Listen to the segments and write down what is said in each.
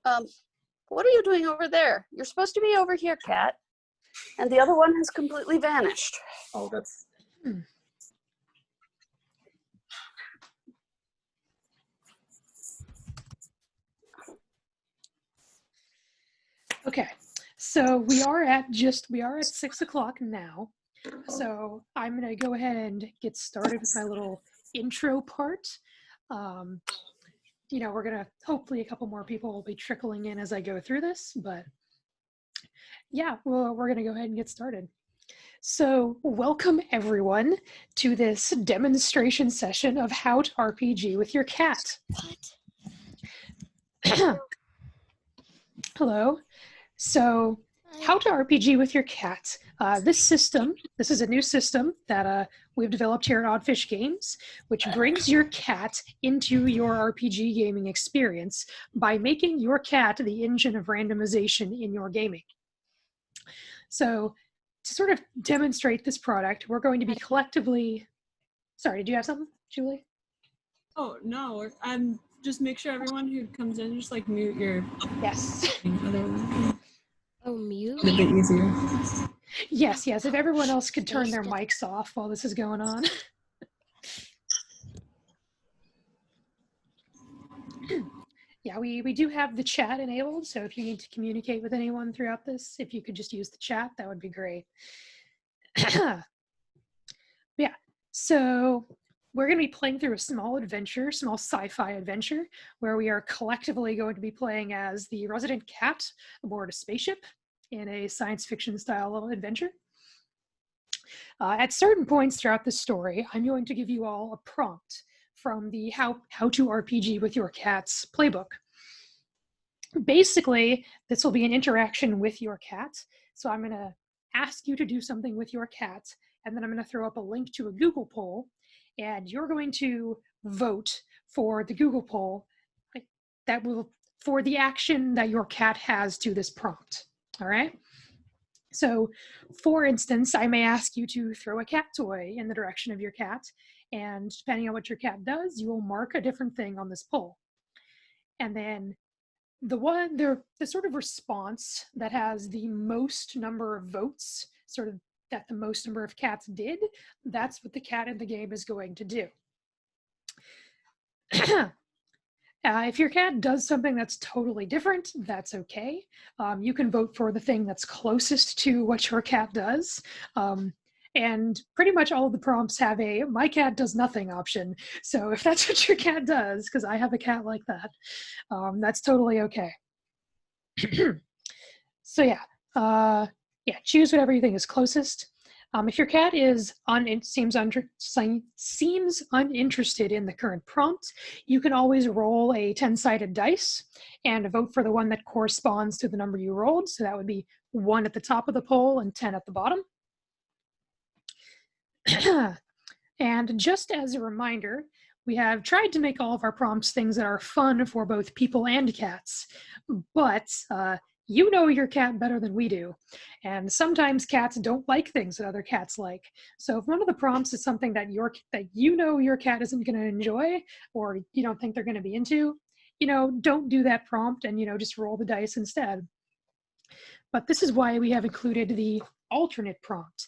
Um, what are you doing over there? You're supposed to be over here, cat. And the other one has completely vanished. Oh, that's... Okay, so we are at 6 o'clock now. So I'm gonna go ahead and get started with my little intro part. You know, we're gonna, hopefully a couple more people will be trickling in as I go through this, but yeah, well, we're gonna go ahead and get started. So welcome everyone to this demonstration session of how to RPG with your cat. Hello. So how to RPG with your cat. This is a new system that we've developed here at Oddfish Games, which brings your cat into your RPG gaming experience by making your cat the engine of randomization in your gaming. So to sort of demonstrate this product, we're going to be collectively... Sorry, did you have something, Julie? Oh, no, I'm just make sure everyone who comes in, just like mute your... Yes. Oh, mute? A bit easier. Yes, if everyone else could turn their mics off while this is going on. Yeah, we do have the chat enabled, so if you need to communicate with anyone throughout this, if you could just use the chat, that would be great. Yeah, so we're going to be playing through a small sci-fi adventure, where we are collectively going to be playing as the resident cat aboard a spaceship in a science fiction style adventure. At certain points throughout the story, I'm going to give you all a prompt from the How to RPG with Your Cat's playbook. Basically, this will be an interaction with your cat. So I'm going to ask you to do something with your cat, and then I'm going to throw up a link to a Google poll, and you're going to vote for the Google poll for the action that your cat has to this prompt. All right? So, for instance, I may ask you to throw a cat toy in the direction of your cat, and depending on what your cat does, you will mark a different thing on this poll. And then the sort of response that has the most number of votes, sort of that the most number of cats did, that's what the cat in the game is going to do. If your cat does something that's totally different, that's okay. You can vote for the thing that's closest to what your cat does. And pretty much all of the prompts have a "my cat does nothing" option. So if that's what your cat does, because I have a cat like that, that's totally okay. So yeah, choose whatever you think is closest. If your cat seems uninterested in the current prompt, you can always roll a 10-sided dice and vote for the one that corresponds to the number you rolled. So that would be 1 at the top of the poll and 10 at the bottom. And just as a reminder, we have tried to make all of our prompts things that are fun for both people and cats, but you know your cat better than we do. And sometimes cats don't like things that other cats like. So if one of the prompts is something that you know your cat isn't going to enjoy, or you don't think they're going to be into, don't do that prompt and, just roll the dice instead. But this is why we have included the alternate prompt.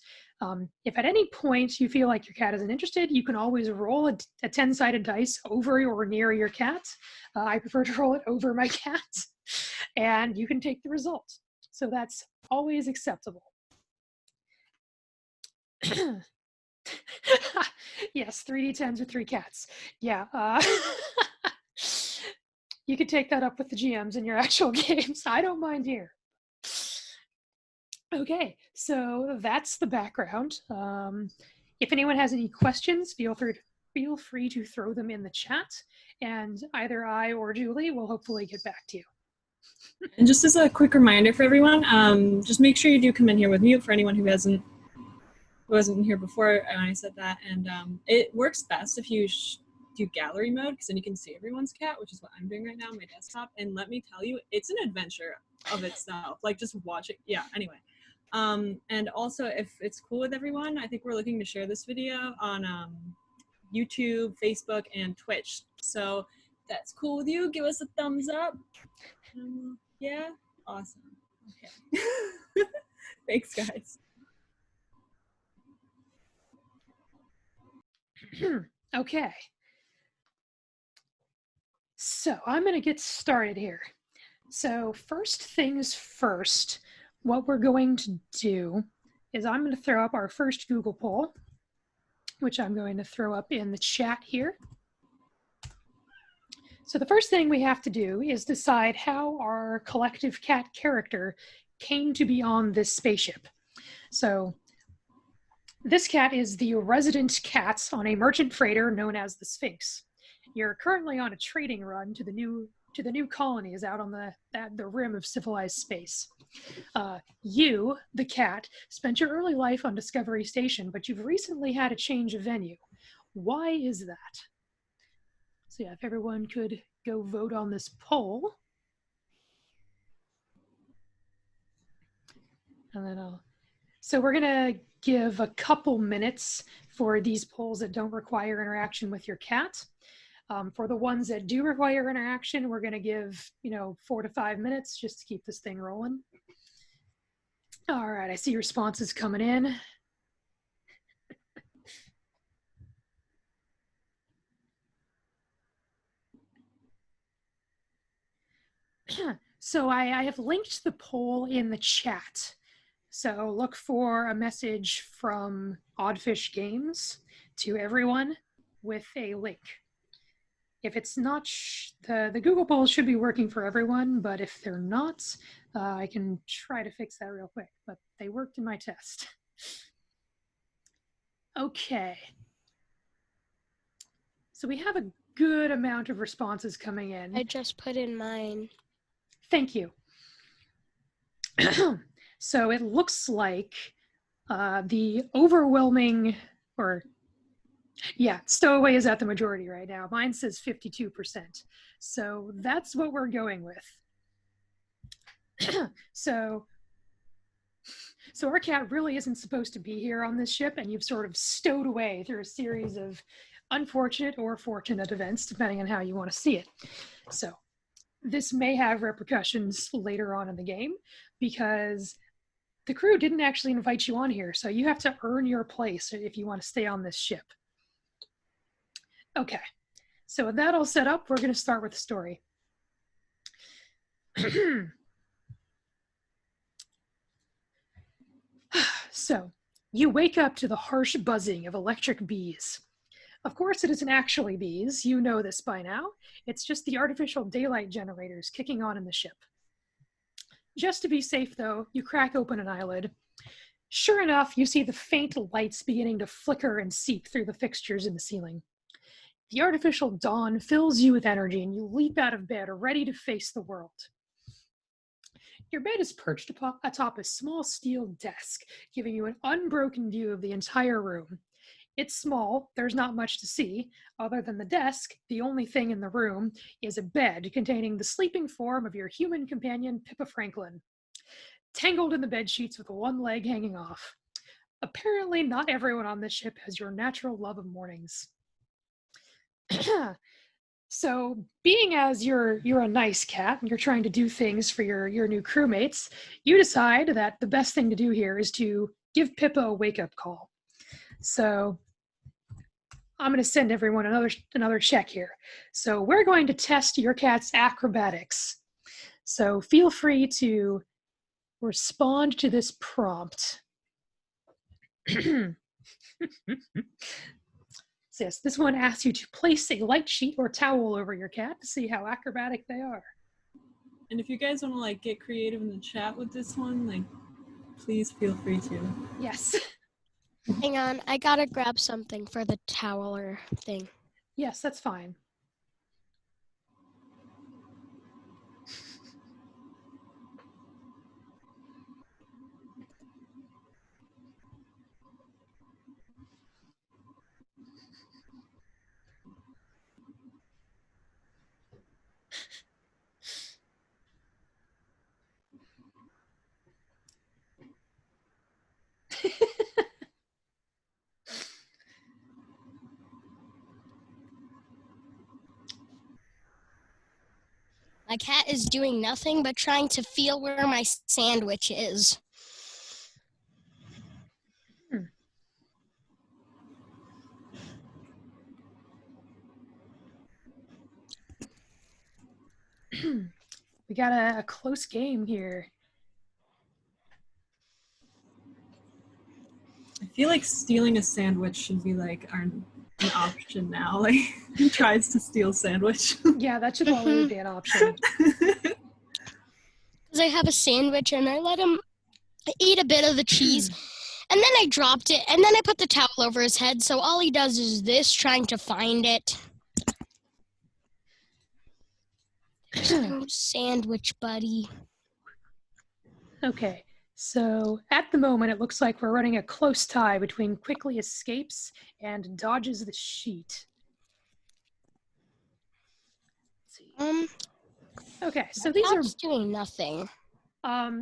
If at any point you feel like your cat isn't interested, you can always roll a 10-sided dice over or near your cat. I prefer to roll it over my cat, and you can take the result. So that's always acceptable. Yes, 3d10s with 3 cats. Yeah. You could take that up with the GMs in your actual games. I don't mind here. Okay, so that's the background. If anyone has any questions, feel free to throw them in the chat, and either I or Julie will hopefully get back to you. And just as a quick reminder for everyone, just make sure you do come in here with mute for anyone who wasn't here before I said that. And it works best if you do gallery mode, because then you can see everyone's cat, which is what I'm doing right now on my desktop. And let me tell you, it's an adventure of itself. Like, just watch it. Yeah, anyway. And also, if it's cool with everyone, I think we're looking to share this video on YouTube, Facebook, and Twitch. So that's cool with you, give us a thumbs up. Yeah? Awesome. Okay. Thanks, guys. Okay. So I'm going to get started here. So first things first, what we're going to do is I'm going to throw up our first Google poll, which I'm going to throw up in the chat here. So the first thing we have to do is decide how our collective cat character came to be on this spaceship. So this cat is the resident cat on a merchant freighter known as the Sphinx. You're currently on a trading run to the new colonies out on the rim of civilized space. You, the cat, spent your early life on Discovery Station, but you've recently had a change of venue. Why is that? So yeah, if everyone could go vote on this poll. And then so we're gonna give a couple minutes for these polls that don't require interaction with your cat. For the ones that do require interaction, we're gonna give 4 to 5 minutes just to keep this thing rolling. All right, I see responses coming in. So I have linked the poll in the chat. So look for a message from Oddfish Games to everyone with a link. If it's not, the Google polls should be working for everyone, but if they're not, I can try to fix that real quick, but they worked in my test. Okay. So we have a good amount of responses coming in. I just put in mine. Thank you. So it looks like the overwhelming, Stowaway is at the majority right now. Mine says 52%. So that's what we're going with. So our cat really isn't supposed to be here on this ship, and you've sort of stowed away through a series of unfortunate or fortunate events, depending on how you want to see it. So this may have repercussions later on in the game because the crew didn't actually invite you on here, so you have to earn your place if you want to stay on this ship. Okay, so with that all set up, we're going to start with the story. So, you wake up to the harsh buzzing of electric bees. Of course, it isn't actually bees. You know this by now. It's just the artificial daylight generators kicking on in the ship. Just to be safe, though, you crack open an eyelid. Sure enough, you see the faint lights beginning to flicker and seep through the fixtures in the ceiling. The artificial dawn fills you with energy, and you leap out of bed, ready to face the world. Your bed is perched atop a small steel desk, giving you an unbroken view of the entire room. It's small, there's not much to see. Other than the desk, the only thing in the room is a bed containing the sleeping form of your human companion, Pippa Franklin, tangled in the bed sheets with one leg hanging off. Apparently, not everyone on this ship has your natural love of mornings. So, being as you're a nice cat and you're trying to do things for your new crewmates, you decide that the best thing to do here is to give Pippa a wake-up call. So, I'm going to send everyone another check here. So, we're going to test your cat's acrobatics. So, feel free to respond to this prompt. Yes, this one asks you to place a light sheet or towel over your cat to see how acrobatic they are. And if you guys want to get creative in the chat with this one, please feel free to. Yes. Hang on, I gotta grab something for the toweler thing. Yes, that's fine. My cat is doing nothing but trying to feel where my sandwich is. We got a close game here. I feel like stealing a sandwich should be like an option now. Like, he tries to steal sandwich. Yeah, that should always be an option. Because I have a sandwich and I let him eat a bit of the cheese. And then I dropped it, and then I put the towel over his head, so all he does is this, trying to find it. There's no sandwich, buddy. Okay, so at the moment, it looks like we're running a close tie between quickly escapes and dodges the sheet. Let's see. Okay, so these are doing nothing.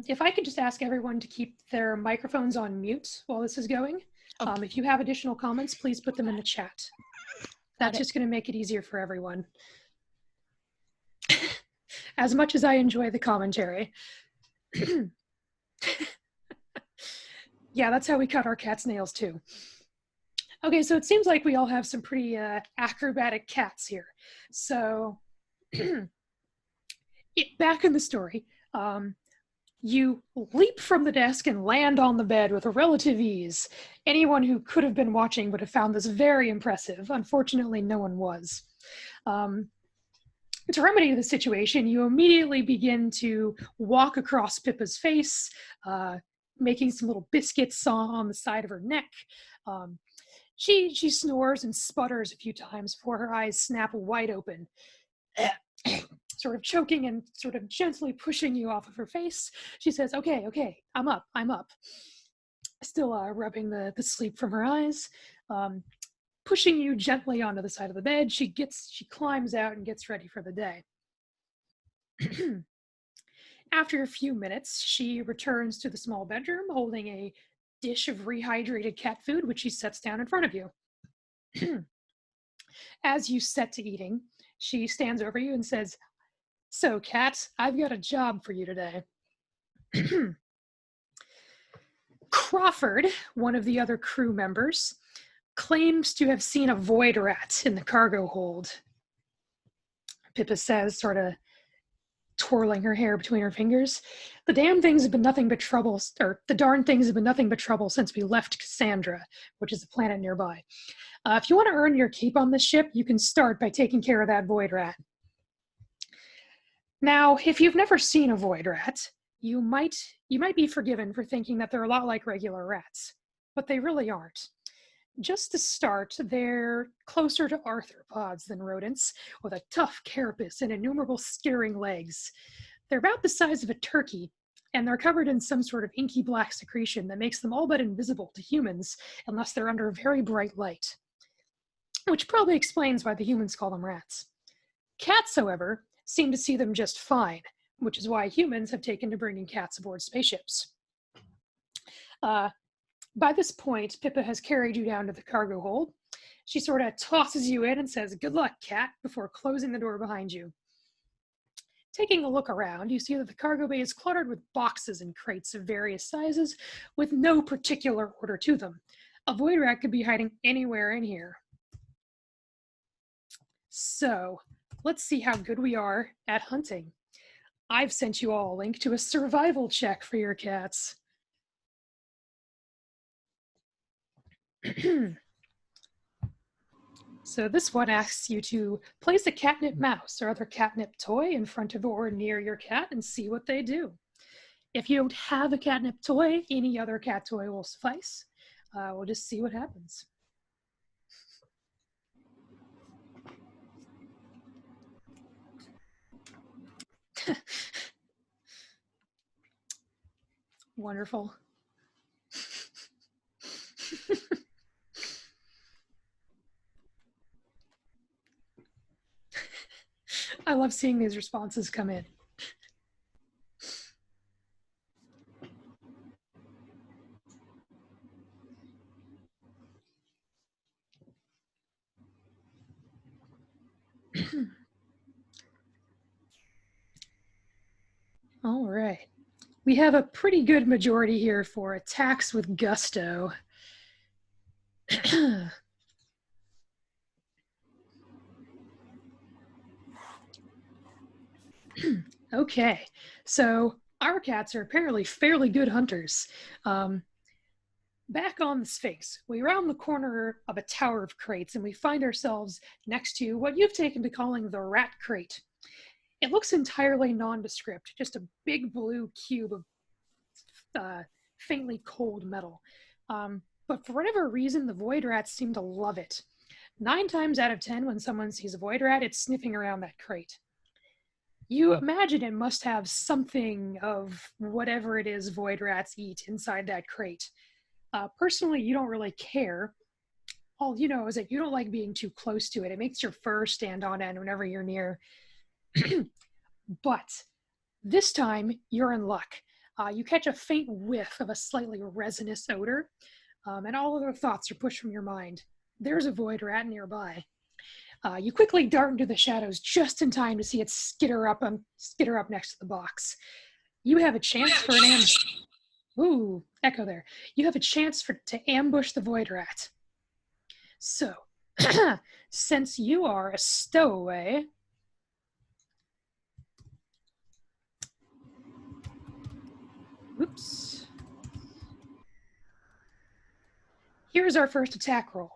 if I could just ask everyone to keep their microphones on mute while this is going. If you have additional comments, please put them in the chat. That's just going to make it easier for everyone. As much as I enjoy the commentary. Yeah, that's how we cut our cat's nails too. Okay, so it seems like we all have some pretty acrobatic cats here. So back in the story, you leap from the desk and land on the bed with relative ease. Anyone who could have been watching would have found this very impressive. Unfortunately, no one was. To remedy the situation, you immediately begin to walk across Pippa's face, making some little biscuits on the side of her neck. She snores and sputters a few times before her eyes snap wide open. Sort of choking and sort of gently pushing you off of her face. She says, okay, I'm up. Still rubbing the sleep from her eyes. Pushing you gently onto the side of the bed, she climbs out and gets ready for the day. After a few minutes, she returns to the small bedroom holding a dish of rehydrated cat food, which she sets down in front of you. As you set to eating, she stands over you and says, "So, cat, I've got a job for you today." Crawford, one of the other crew members, claims to have seen a void rat in the cargo hold. Pippa says, sort of twirling her hair between her fingers. The darn things have been nothing but trouble since we left Cassandra, which is a planet nearby. If you want to earn your keep on this ship, you can start by taking care of that void rat. Now, if you've never seen a void rat, you might be forgiven for thinking that they're a lot like regular rats, but they really aren't. Just to start, they're closer to arthropods than rodents, with a tough carapace and innumerable scaring legs. They're about the size of a turkey, and they're covered in some sort of inky black secretion that makes them all but invisible to humans unless they're under very bright light, which probably explains why the humans call them rats. Cats, however, seem to see them just fine, which is why humans have taken to bringing cats aboard spaceships. By this point, Pippa has carried you down to the cargo hold. She sort of tosses you in and says, "Good luck, cat," before closing the door behind you. Taking a look around, you see that the cargo bay is cluttered with boxes and crates of various sizes with no particular order to them. A void rat could be hiding anywhere in here. So, let's see how good we are at hunting. I've sent you all a link to a survival check for your cats. So this one asks you to place a catnip mouse or other catnip toy in front of or near your cat and see what they do. If you don't have a catnip toy, any other cat toy will suffice. We'll just see what happens. Wonderful. I love seeing these responses come in. All right. We have a pretty good majority here for attacks with gusto. Okay, so our cats are apparently fairly good hunters. Back on the Sphinx, we round the corner of a tower of crates and we find ourselves next to what you've taken to calling the rat crate. It looks entirely nondescript, just a big blue cube of faintly cold metal. But for whatever reason, the void rats seem to love it. 9 times out of 10, when someone sees a void rat, it's sniffing around that crate. You imagine it must have something of whatever it is void rats eat inside that crate. Personally, you don't really care. All you know is that you don't like being too close to it. It makes your fur stand on end whenever you're near. But this time, you're in luck. You catch a faint whiff of a slightly resinous odor, and all other thoughts are pushed from your mind. There's a void rat nearby. You quickly dart into the shadows just in time to see it skitter up next to the box. You have a chance for an ambush. Ooh, echo there. You have a chance to ambush the void rat. So, since you are a stowaway, oops. Here's our first attack roll.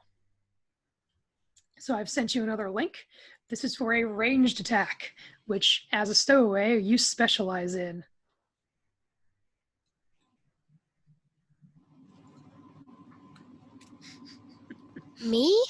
So I've sent you another link. This is for a ranged attack, which as a stowaway, you specialize in. Me?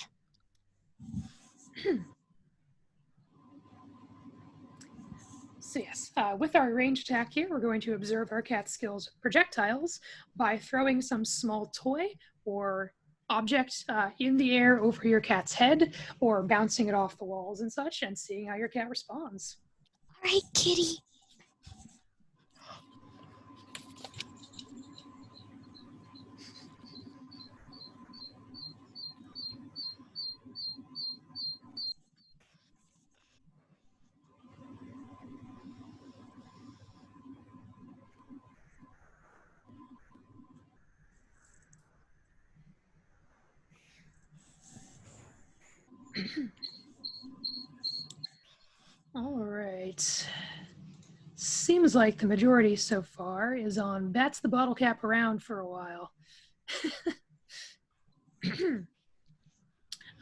So yes, with our ranged attack here, we're going to observe our cat skills projectiles by throwing some small toy or object in the air over your cat's head or bouncing it off the walls and such and seeing how your cat responds. All right, kitty. All right. Seems like the majority so far is on bats the bottle cap around for a while.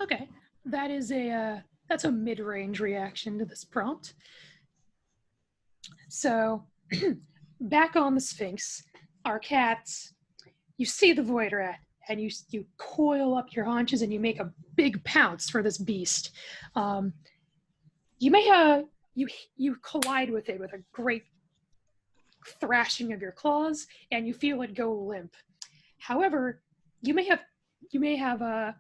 Okay, that's a mid-range reaction to this prompt. So, back on the Sphinx, our cats, you see the void rat, and you coil up your haunches and you make a big pounce for this beast. You may you collide with it with a great thrashing of your claws, and you feel it go limp. However, you may have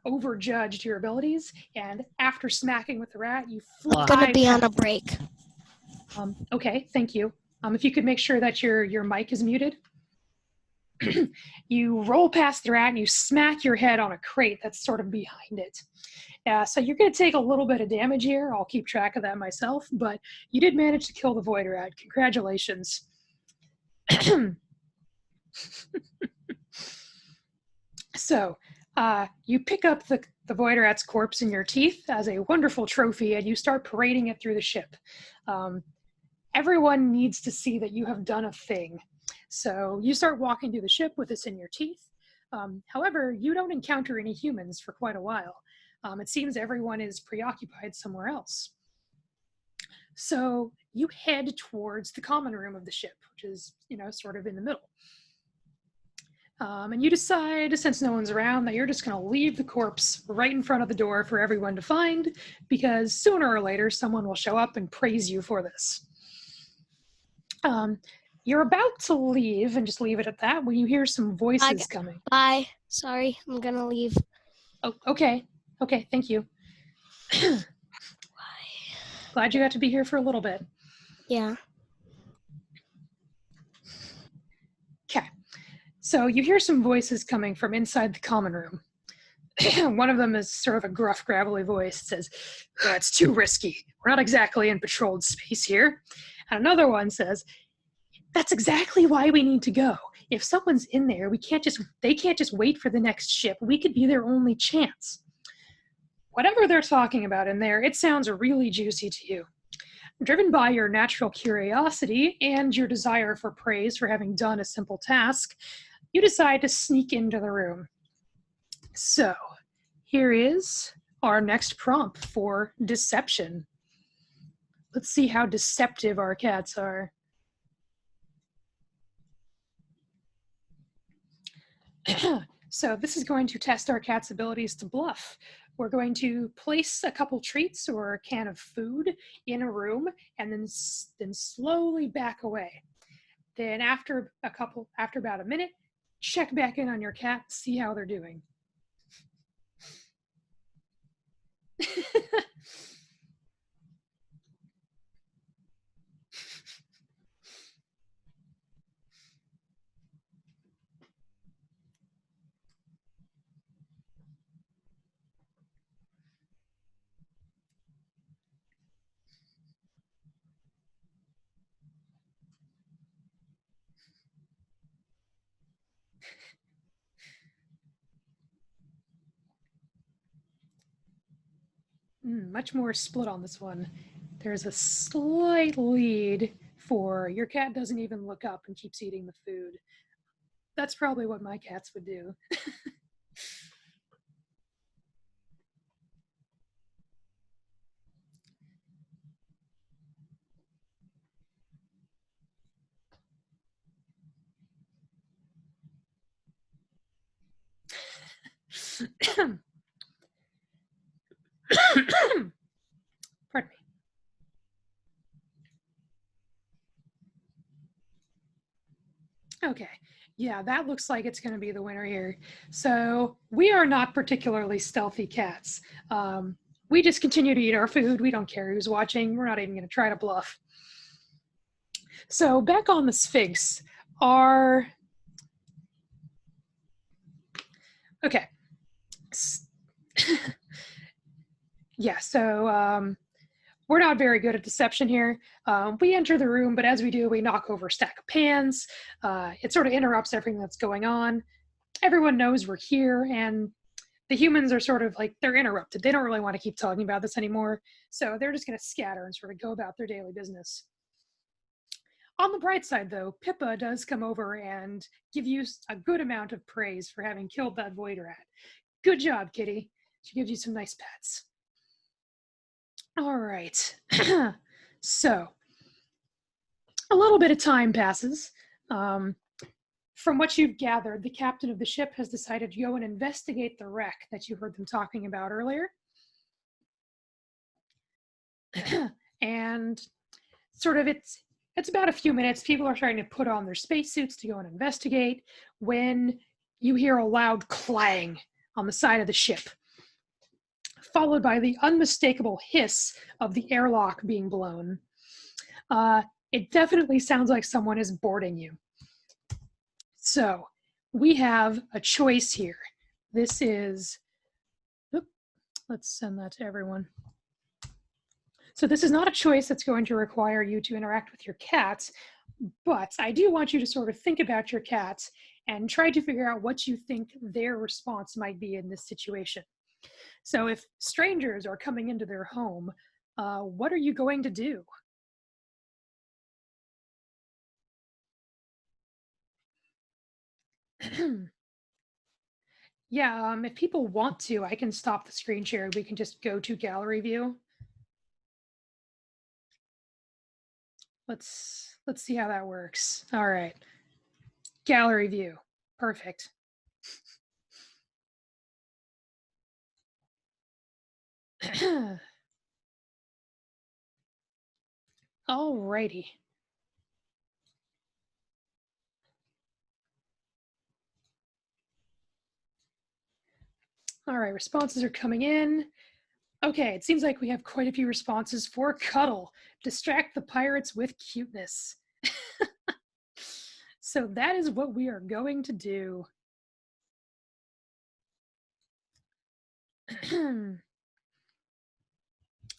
overjudged your abilities, and after smacking with the rat, you fly. I'm gonna be on a break. Okay, thank you. If you could make sure that your mic is muted. You roll past the rat and you smack your head on a crate that's sort of behind it. So you're going to take a little bit of damage here. I'll keep track of that myself, but you did manage to kill the void rat. Congratulations. So you pick up the void rat's corpse in your teeth as a wonderful trophy, and you start parading it through the ship. Everyone needs to see that you have done a thing. So you start walking through the ship with this in your teeth. However, you don't encounter any humans for quite a while. It seems everyone is preoccupied somewhere else. So you head towards the common room of the ship, which is, sort of in the middle. And you decide, since no one's around, that you're just going to leave the corpse right in front of the door for everyone to find, because sooner or later, someone will show up and praise you for this. You're about to leave and just leave it at that when you hear some voices coming. Bye. Sorry, I'm gonna leave. Oh, okay. Okay, thank you. Glad you got to be here for a little bit. Yeah. Okay. So you hear some voices coming from inside the common room. One of them is sort of a gruff, gravelly voice. It says, "It's too risky. We're not exactly in patrolled space here." And another one says, That's exactly why we need to go. If someone's in there, they can't just wait for the next ship. We could be their only chance. Whatever they're talking about in there, it sounds really juicy to you. Driven by your natural curiosity and your desire for praise for having done a simple task, you decide to sneak into the room. So, here is our next prompt for deception. Let's see how deceptive our cats are. So this is going to test our cat's abilities to bluff. We're going to place a couple treats or a can of food in a room and then slowly back away. Then after about a minute, check back in on your cat, see how they're doing. Much more split on this one. There's a slight lead for your cat doesn't even look up and keeps eating the food. That's probably what my cats would do. Pardon me. Okay, yeah, that looks like it's going to be the winner here. So we are not particularly stealthy cats. We just continue to eat our food. We don't care who's watching. We're not even going to try to bluff. So back on the Sphinx, okay. Yeah, so we're not very good at deception here. We enter the room, but as we do, we knock over a stack of pans. It sort of interrupts everything that's going on. Everyone knows we're here, and the humans are sort of like, they're interrupted. They don't really want to keep talking about this anymore. So they're just going to scatter and sort of go about their daily business. On the bright side, though, Pippa does come over and give you a good amount of praise for having killed that void rat. Good job, kitty. She gives you some nice pets. All right. So, a little bit of time passes. From what you've gathered, the captain of the ship has decided to go and investigate the wreck that you heard them talking about earlier. And sort of it's about a few minutes. People are trying to put on their spacesuits to go and investigate when you hear a loud clang on the side of the ship, followed by the unmistakable hiss of the airlock being blown. It definitely sounds like someone is boarding you. So we have a choice here. This is, let's send that to everyone. So this is not a choice that's going to require you to interact with your cats, but I do want you to sort of think about your cats and try to figure out what you think their response might be in this situation. So if strangers are coming into their home, what are you going to do? Yeah, if people want to, I can stop the screen share. We can just go to gallery view. Let's see how that works. All right. Gallery view. Perfect. Alrighty. All right, responses are coming in. Okay, it seems like we have quite a few responses for cuddle. Distract the pirates with cuteness. So that is what we are going to do.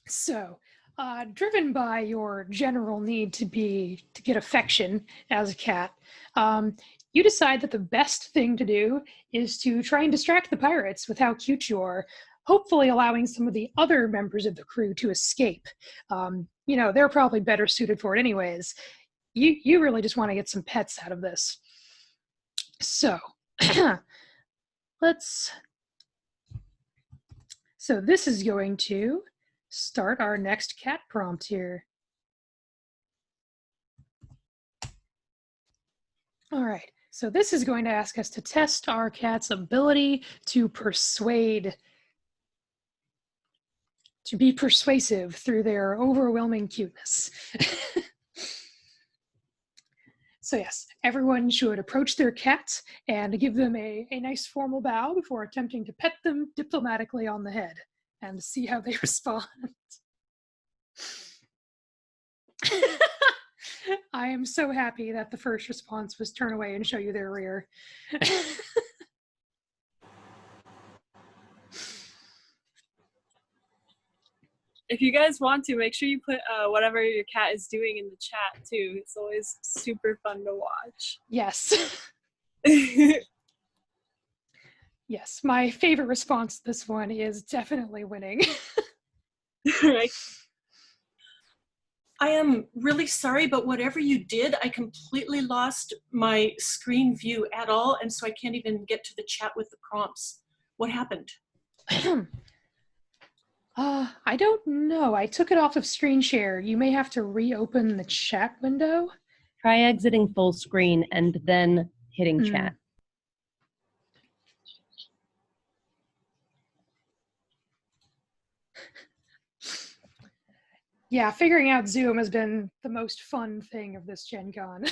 So, driven by your general need to to get affection as a cat, you decide that the best thing to do is to try and distract the pirates with how cute you are, hopefully allowing some of the other members of the crew to escape. They're probably better suited for it anyways. You really just want to get some pets out of this. So, so this is going to start our next cat prompt here. All right, so this is going to ask us to test our cat's ability to persuade, to be persuasive through their overwhelming cuteness. So yes, everyone should approach their cat and give them a nice formal bow before attempting to pet them diplomatically on the head and see how they respond. I am so happy that the first response was turn away and show you their rear. If you guys want to, make sure you put whatever your cat is doing in the chat too. It's always super fun to watch. Yes. Yes, my favorite response to this one is definitely winning. Right. I am really sorry, but whatever you did, I completely lost my screen view at all, and so I can't even get to the chat with the prompts. What happened? I don't know. I took it off of screen share. You may have to reopen the chat window. Try exiting full screen and then hitting chat. Yeah, figuring out Zoom has been the most fun thing of this Gen Con.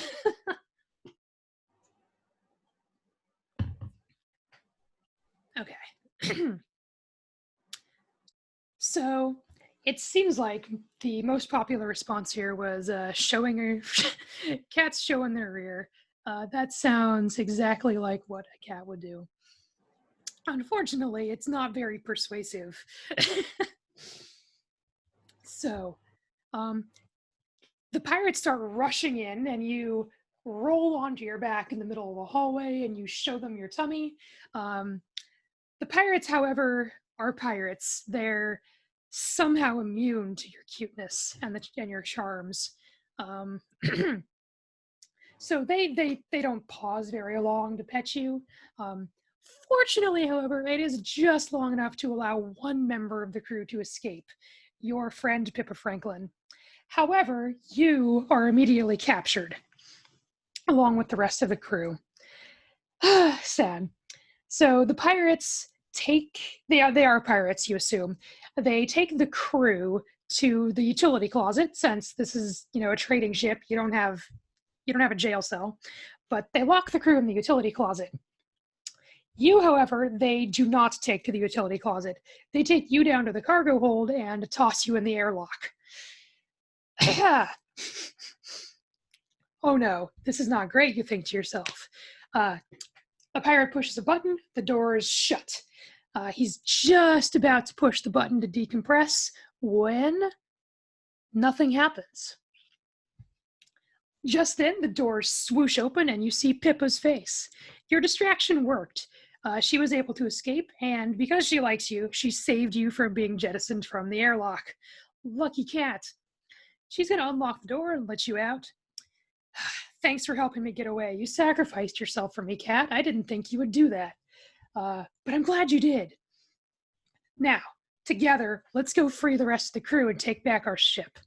Okay. So it seems like the most popular response here was showing her cats showing their rear. That sounds exactly like what a cat would do. Unfortunately, it's not very persuasive. So, the pirates start rushing in, and you roll onto your back in the middle of a hallway, and you show them your tummy. The pirates, however, are pirates. They're somehow immune to your cuteness and your charms. So they don't pause very long to pet you. Fortunately, however, it is just long enough to allow one member of the crew to escape, your friend Pippa Franklin. However, you are immediately captured, along with the rest of the crew. Sad. So the pirates they are pirates, you assume. They take the crew to the utility closet, since this is, a trading ship. You don't have a jail cell, but they lock the crew in the utility closet. You, however, they do not take to the utility closet. They take you down to the cargo hold and toss you in the airlock. Oh no, this is not great, you think to yourself. A pirate pushes a button, the door is shut. He's just about to push the button to decompress when nothing happens. Just then, the doors swoosh open and you see Pippa's face. Your distraction worked. She was able to escape, and because she likes you, she saved you from being jettisoned from the airlock. Lucky cat. She's going to unlock the door and let you out. Thanks for helping me get away. You sacrificed yourself for me, cat. I didn't think you would do that. But I'm glad you did. Now, together, let's go free the rest of the crew and take back our ship.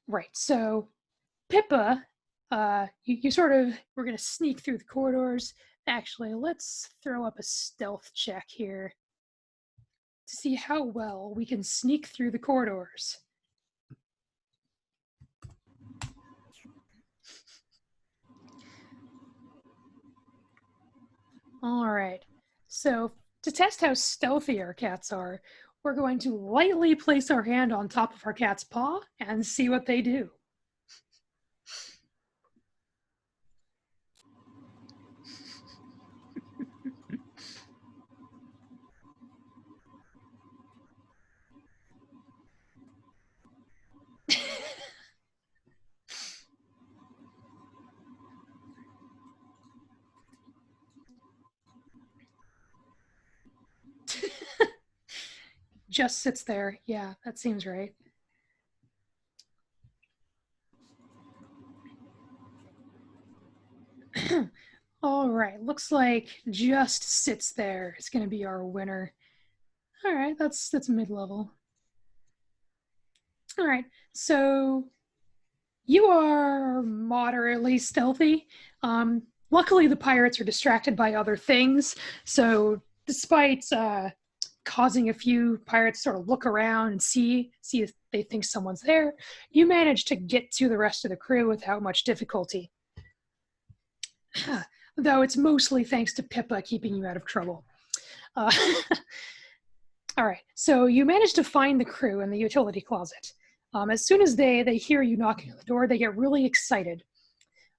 Right, so Pippa, you sort of, we're going to sneak through the corridors. Actually, let's throw up a stealth check here to see how well we can sneak through the corridors. All right, so to test how stealthy our cats are, we're going to lightly place our hand on top of our cat's paw and see what they do. just sits there. Yeah, that seems right. All right, looks like just sits there. It's gonna be our winner. All right, that's mid-level. All right, so you are moderately stealthy. Luckily, the pirates are distracted by other things, so despite causing a few pirates sort of look around and see if they think someone's there, you manage to get to the rest of the crew without much difficulty. Though it's mostly thanks to Pippa keeping you out of trouble. All right, so you manage to find the crew in the utility closet. As soon as they hear you knocking on the door, they get really excited.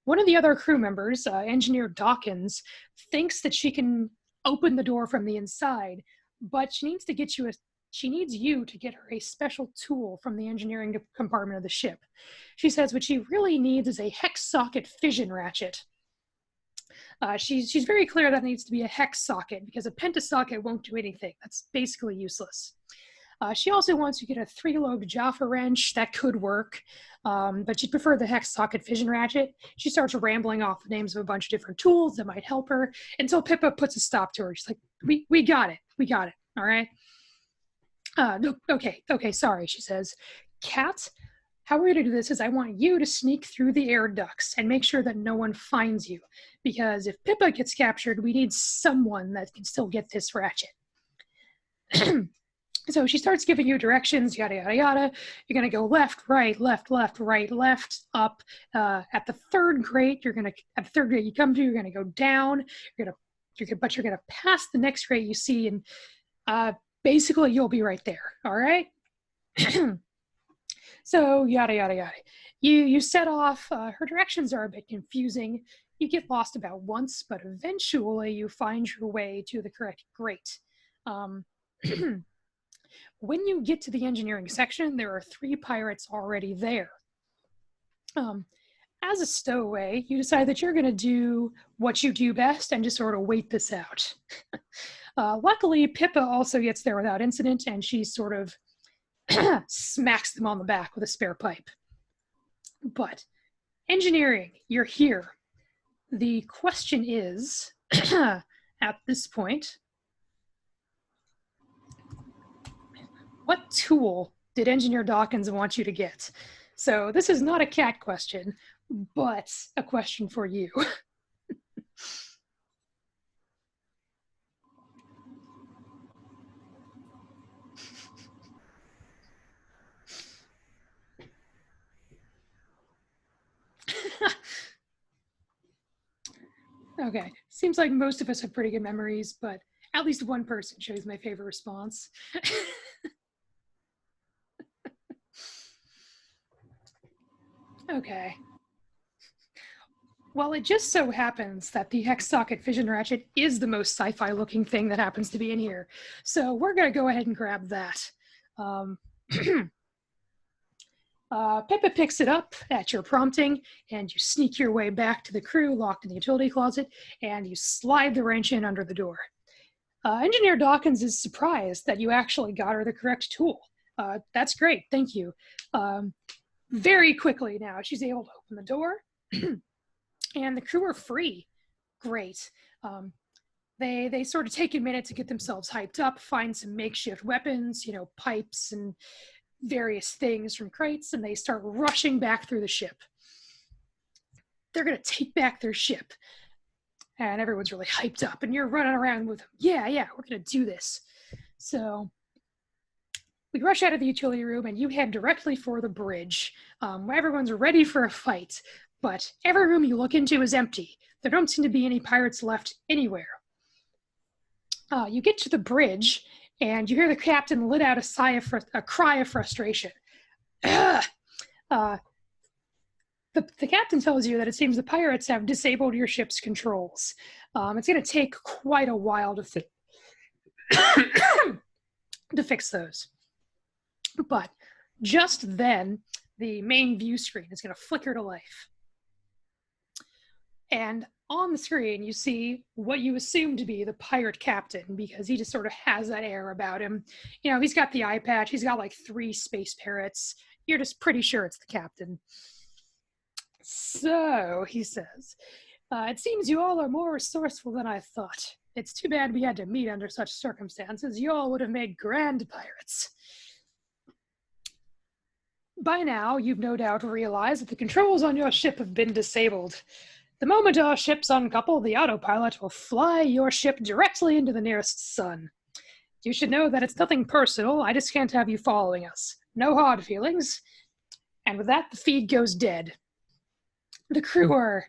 One of the other crew members, Engineer Dawkins, thinks that she can open the door from the inside, but she needs you to get her a special tool from the engineering compartment of the ship. She says what she really needs is a hex socket fission ratchet. She's very clear that it needs to be a hex socket because a pentasocket won't do anything. That's basically useless. She also wants you to get a 3-lobed Jaffa wrench. That could work, but she'd prefer the hex socket fission ratchet. She starts rambling off the names of a bunch of different tools that might help her until Pippa puts a stop to her. She's like, we got it. We got it. All right. Okay, sorry, she says. Cat, how we're going to do this is I want you to sneak through the air ducts and make sure that no one finds you. Because if Pippa gets captured, we need someone that can still get this ratchet. So she starts giving you directions, yada, yada, yada. You're going to go left, right, left, up. At the third grate you come to, you're going to go down. You're going to pass the next grate you see, and basically you'll be right there. All right. So yada, yada, yada. You set off. Her directions are a bit confusing. You get lost about once, but eventually you find your way to the correct grate. When you get to the engineering section, there are 3 pirates already there. As a stowaway, you decide that you're going to do what you do best and just sort of wait this out. Luckily, Pippa also gets there without incident, and she sort of smacks them on the back with a spare pipe. But engineering, you're here. The question is, at this point, what tool did Engineer Dawkins want you to get? So this is not a cat question, but a question for you. Okay, seems like most of us have pretty good memories, but at least one person shows my favorite response. Okay. Well, it just so happens that the hex socket fission ratchet is the most sci-fi looking thing that happens to be in here. So we're going to go ahead and grab that. Pippa picks it up at your prompting, and you sneak your way back to the crew locked in the utility closet, and you slide the wrench in under the door. Engineer Dawkins is surprised that you actually got her the correct tool. That's great, thank you. Very quickly now, she's able to open the door, and the crew are free. Great. They sort of take a minute to get themselves hyped up, find some makeshift weapons, pipes and various things from crates, and they start rushing back through the ship. They're going to take back their ship. And everyone's really hyped up, and you're running around with them. Yeah, we're going to do this. So we rush out of the utility room, and you head directly for the bridge, where everyone's ready for a fight. But every room you look into is empty. There don't seem to be any pirates left anywhere. You get to the bridge, and you hear the captain let out a cry of frustration. The captain tells you that it seems the pirates have disabled your ship's controls. It's going to take quite a while to fix those. But just then, the main view screen is going to flicker to life. And on the screen, you see what you assume to be the pirate captain, because he just sort of has that air about him. You know, he's got the eye patch, he's got like 3 space parrots. You're just pretty sure it's the captain. So, he says, it seems you all are more resourceful than I thought. It's too bad we had to meet under such circumstances. You all would have made grand pirates. By now, you've no doubt realized that the controls on your ship have been disabled. The moment our ships uncouple, the autopilot will fly your ship directly into the nearest sun. You should know that it's nothing personal. I just can't have you following us. No hard feelings. And with that, the feed goes dead. The crew are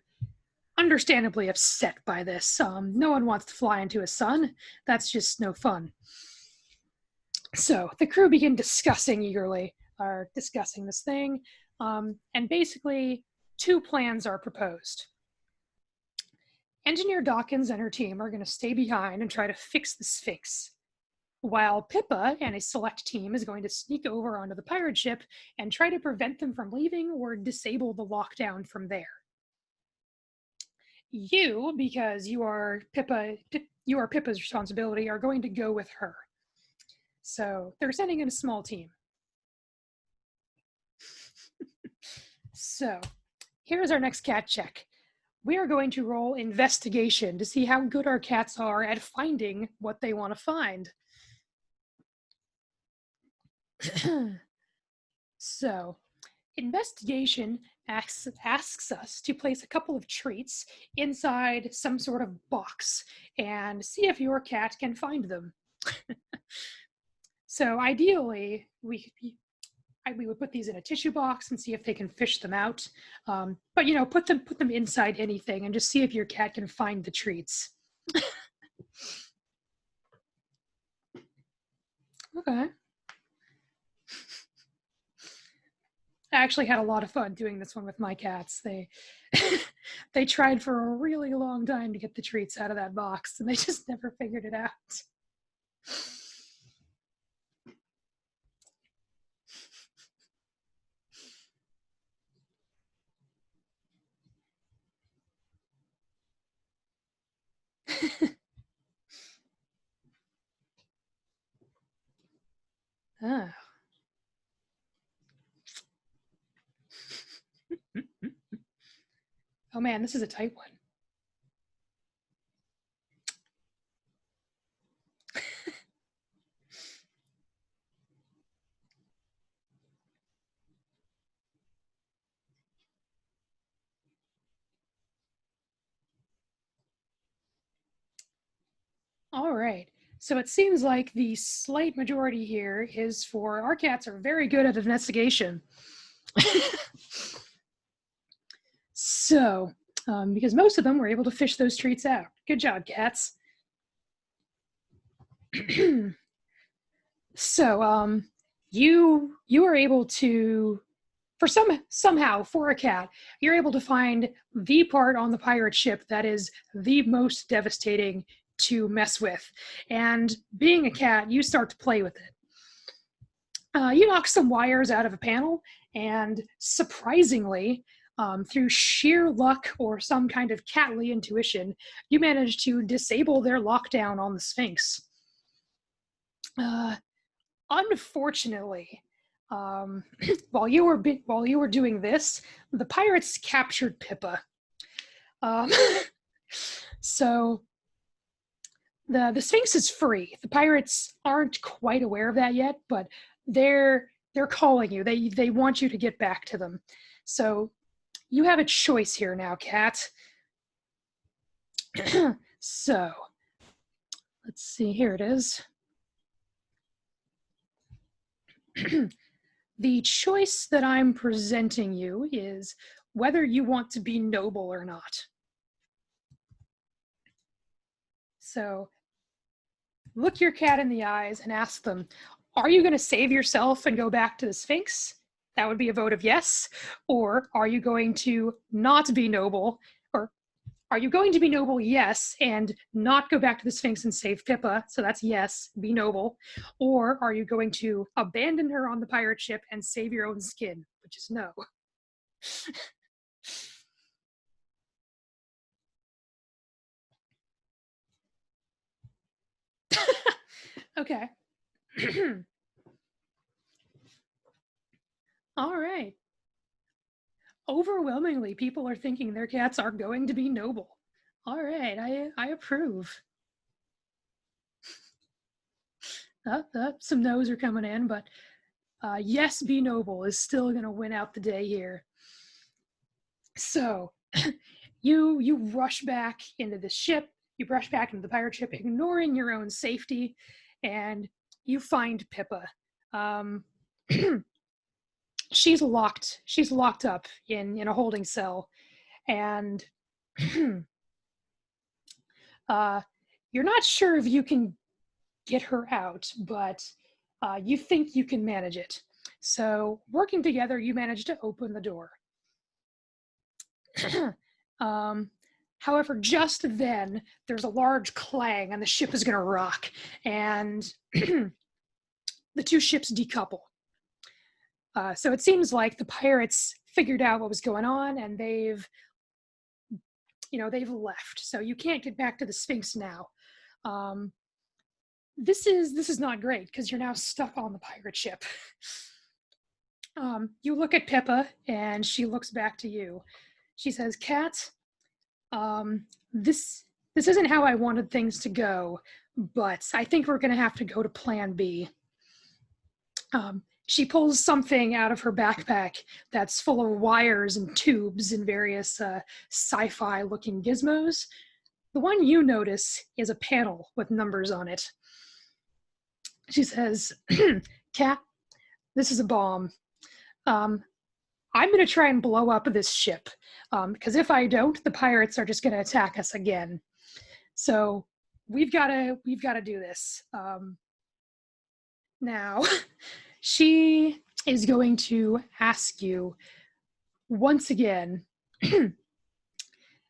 understandably upset by this. No one wants to fly into a sun. That's just no fun. So the crew begin discussing this thing. And basically, 2 plans are proposed. Engineer Dawkins and her team are going to stay behind and try to fix the Sphinx, while Pippa and a select team is going to sneak over onto the pirate ship and try to prevent them from leaving or disable the lockdown from there. You, because you are Pippa's responsibility, are going to go with her. So they're sending in a small team. So here's our next cat check. We are going to roll investigation to see how good our cats are at finding what they want to find. So, investigation asks us to place a couple of treats inside some sort of box and see if your cat can find them. So ideally, we would put these in a tissue box and see if they can fish them out. But you know, put them inside anything and just see if your cat can find the treats. Okay. I actually had a lot of fun doing this one with my cats. They tried for a really long time to get the treats out of that box, and they just never figured it out. Ah. Oh man, this is a tight one. All right. So it seems like the slight majority here is for our cats are very good at investigation. So, because most of them were able to fish those treats out. Good job, cats. So, you are able to, somehow for a cat, you're able to find the part on the pirate ship that is the most devastating to mess with. And being a cat, you start to play with it. You knock some wires out of a panel, and surprisingly, through sheer luck or some kind of catly intuition, you manage to disable their lockdown on the Sphinx. Unfortunately, while you were doing this, the pirates captured Pippa. So the Sphinx is free. The pirates aren't quite aware of that yet, but they're calling you. They want you to get back to them. So you have a choice here now, cat. So let's see. Here it is. The choice that I'm presenting you is whether you want to be noble or not. So look your cat in the eyes and ask them, are you going to save yourself and go back to the Sphinx? That would be a vote of yes. Or are you going to not be noble? Or are you going to be noble? Yes, and not go back to the Sphinx and save Pippa? So that's yes, be noble. Or are you going to abandon her on the pirate ship and save your own skin? Which is no. Okay. All right. Overwhelmingly, people are thinking their cats are going to be noble. All right, I approve. Some no's are coming in, but yes, be noble is still going to win out the day here. So you rush back into the ship, you rush back into the pirate ship, ignoring your own safety, and you find Pippa. She's locked up in a holding cell, and you're not sure if you can get her out, but you think you can manage it. So working together, you manage to open the door. However, just then, there's a large clang and the ship is going to rock, and the two ships decouple. So it seems like the pirates figured out what was going on, and they've left. So you can't get back to the Sphinx now. This is not great because you're now stuck on the pirate ship. You look at Pippa, and she looks back to you. She says, "Cat, this isn't how I wanted things to go, but I think we're going to have to go to Plan B." She pulls something out of her backpack that's full of wires and tubes and various sci-fi looking gizmos. The one you notice is a panel with numbers on it. She says, "Cat, this is a bomb. I'm going to try and blow up this ship, because if I don't, the pirates are just going to attack us again. So we've got to do this." Now, she is going to ask you once again.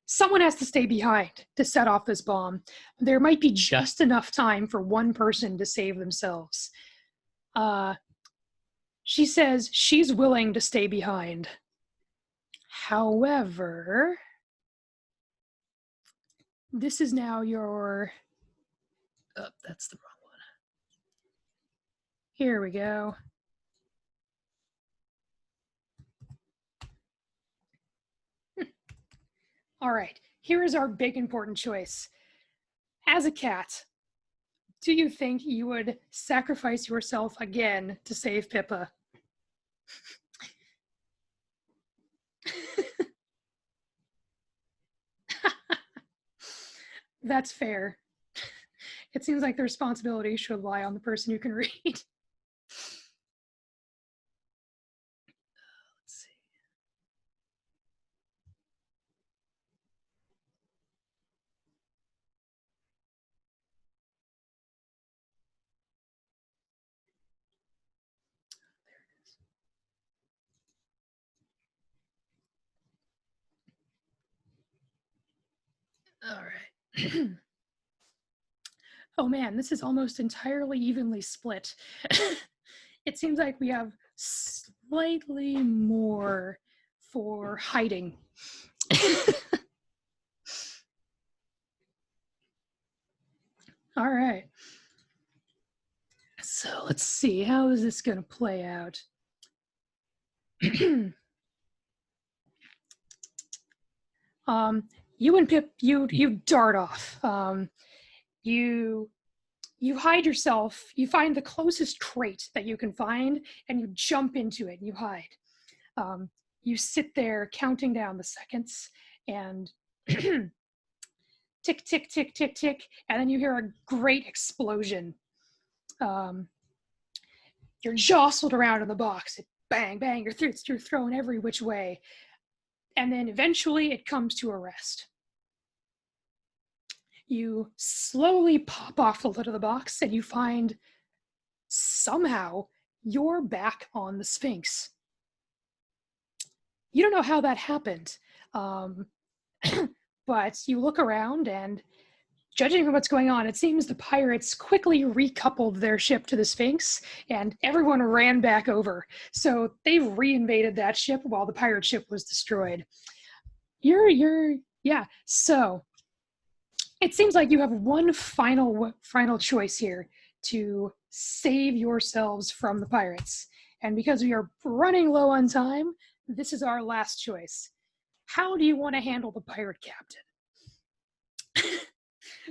Someone has to stay behind to set off this bomb. There might be just enough time for one person to save themselves. She says she's willing to stay behind. However, this is now your... Oh, that's the wrong one. Here we go. All right, here is our big important choice. As a cat, do you think you would sacrifice yourself again to save Pippa? That's fair. It seems like the responsibility should lie on the person who can read. Let's see. There it is. All right. Oh man, this is almost entirely evenly split. It seems like we have slightly more for hiding. All right. So let's see, how is this going to play out? You and Pip, you dart off. You hide yourself. You find the closest crate that you can find, and you jump into it and you hide. You sit there counting down the seconds, and tick, tick, tick, tick, tick, and then you hear a great explosion. You're jostled around in the box. Bang, bang, you're thrown every which way. And then eventually it comes to a rest. You slowly pop off the lid of the box, and you find somehow you're back on the Sphinx. You don't know how that happened, but you look around, and judging from what's going on, it seems the pirates quickly recoupled their ship to the Sphinx, and everyone ran back over. So they reinvaded that ship while the pirate ship was destroyed. So it seems like you have one final choice here to save yourselves from the pirates. And because we are running low on time, this is our last choice. How do you want to handle the pirate captain?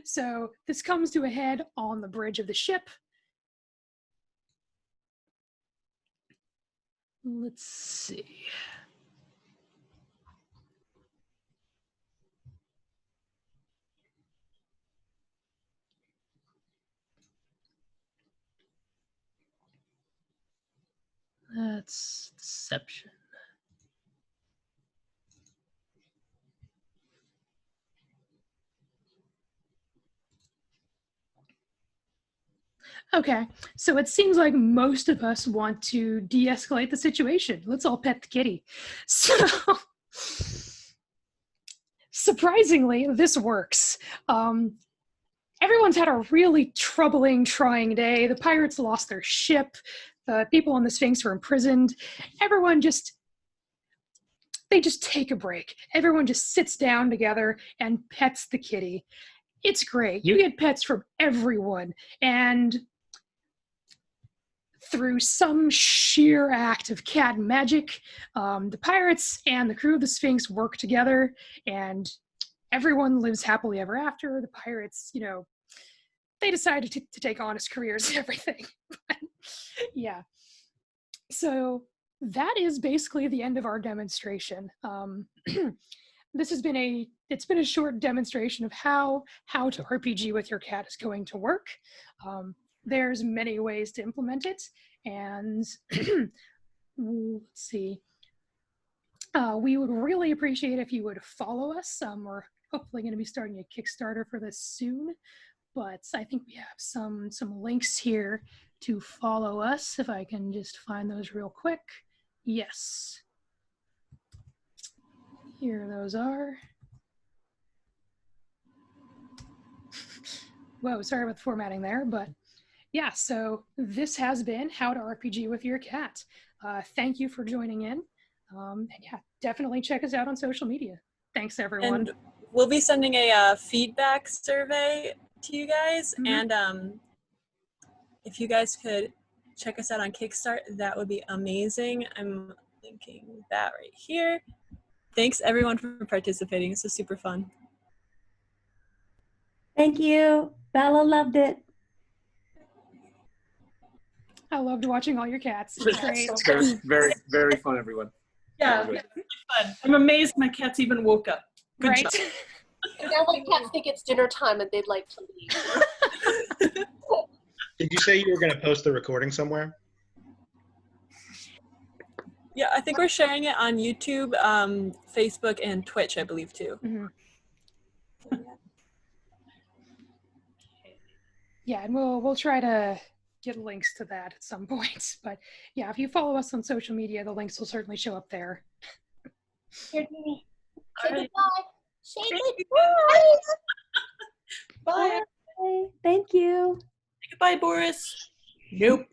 So this comes to a head on the bridge of the ship. Let's see. That's deception. Okay, so it seems like most of us want to de-escalate the situation. Let's all pet the kitty. So, surprisingly, this works. Everyone's had a really troubling, trying day. The pirates lost their ship. The people on the Sphinx were imprisoned. They just take a break. Everyone just sits down together and pets the kitty. It's great. You get pets from everyone. And through some sheer act of cat magic, the pirates and the crew of the Sphinx work together, and everyone lives happily ever after. The pirates, they decided to take honest careers and everything. Yeah. So that is basically the end of our demonstration. It's been a short demonstration of how to RPG with your cat is going to work. There's many ways to implement it, and let's see. We would really appreciate if you would follow us. We're hopefully going to be starting a Kickstarter for this soon, but I think we have some links here to follow us. If I can just find those real quick. Yes. Here those are. Whoa, sorry about the formatting there, but yeah, so this has been How to RPG with Your Cat. Thank you for joining in. And yeah, definitely check us out on social media. Thanks, everyone. And we'll be sending a feedback survey to you guys. Mhm. And if you guys could check us out on Kickstarter, that would be amazing. I'm linking that right here. Thanks, everyone, for participating. This was super fun. Thank you. Bella loved it. I loved watching all your cats. It was great. Very, very, very fun, everyone. Yeah, Very it was fun. I'm amazed my cats even woke up. Good Right? job. Now my cats think it's dinner time and they'd like to leave. Did you say you were going to post the recording somewhere? Yeah, I think we're sharing it on YouTube, Facebook, and Twitch, I believe, too. Mhm. Yeah, and we'll try to get links to that at some point. But yeah, if you follow us on social media, the links will certainly show up there. Here, Mimi. Say All right. goodbye. Say goodbye. Bye. Bye. Thank you. Goodbye, Boris. Nope.